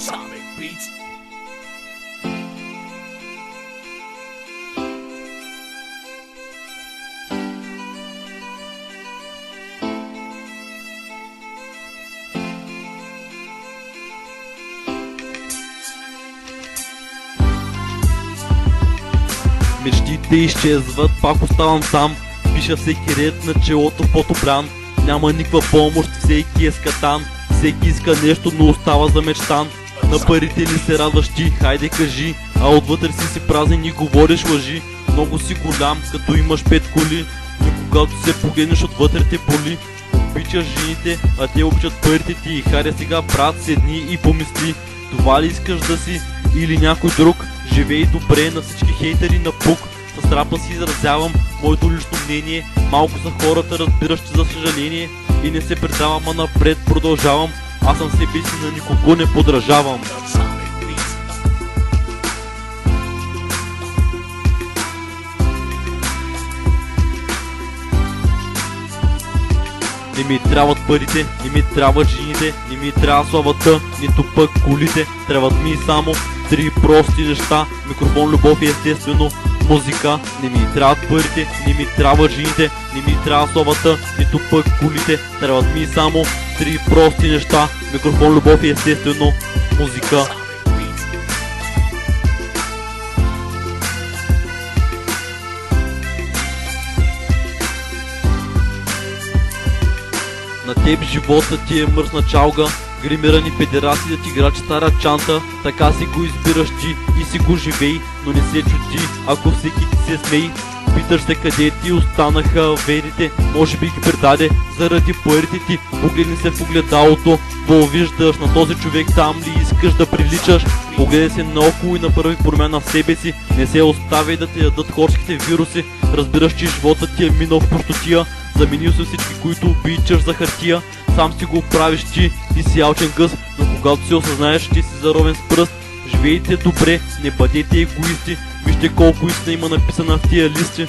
Atomic Beats. Мечтите изчезват, пак оставам сам. Пиша всеки ред на челото фотобран. Няма никаква помощ, всеки е скатан. Всеки иска нещо, но остава замечтан. На парите ли се радваш ти? Хайде кажи. А отвътре си празен и говориш лъжи. Много си голям, като имаш 5 коли. Но когато се погледнеш, отвътре те боли. Обичаш жените, а те обичат парите ти. И хайде сега, брат, седни и помисли. Това ли искаш да си или някой друг? Живей добре, на всички хейтери на пук. С рапа си изразявам моето лично мнение. Малко са хората, разбиращи за съжаление. И не се предавам, а напред продължавам. Аз съм себе си, на никого не подражавам. Не ми трябват парите, не ми трябват жените, не ми трябва славата, нито пък колите. Трябват ми само три прости неща: микрофон, любов и естествено музика. Не ми трябват парите, не ми трябват жените, не ми трябва славата, нито пък колите. Трябват ми само три прости неща: микрофон, любов и естествено музика. На теб живота ти е мръсна чалга, гримирани федерации да ти играчи стара чанта. Така си го избираш ти и си го живей, но не се чути, ако всеки ти се смей. Питаш се къде ти останаха верите, може би ги предаде заради парите ти. Погледни се в огледалото, какво виждаш? На този човек там ли искаш да приличаш? Погледай се наоколо и направи промяна в себе си. Не се оставяй да те ядат хорските вируси. Разбираш, че живота ти е минал в пустотия. Заменил си всички, които обичаш за хартия. Сам си го правиш ти си алчен гъс. Но когато се осъзнаеш, ти си заровен с пръст. Живейте добре, не бъдете егоисти. Вижте колко истина има написана в тия листи.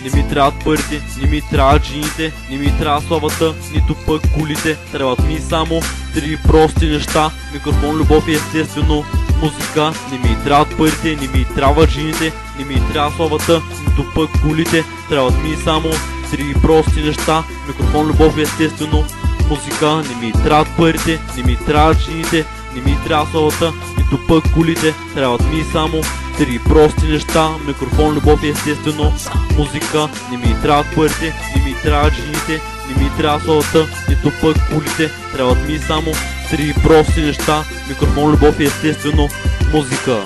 Не ми трябват парите, не ми трябват жените, не ми трябва славата, нито пък колите. Трябват ми само три прости неща: микрофон, любов и естествено музика. Не ми трябват парите, не ми трябват жените, не ми трябва славата, нито пък колите. Трябват ми само три прости неща: микрофон, любов и естествено музика. Не ми трябват парите, не ми трябват жените, не ми трябва славата, нито пък колите. Трябват ми само три прости неща: микрофон, любов и естествено музика. Не ми трябват парите, не ми трябват жените, не ми трябва славата, нито пък колите. Трябват ми само три прости неща: микрофон, любов и естествено музика.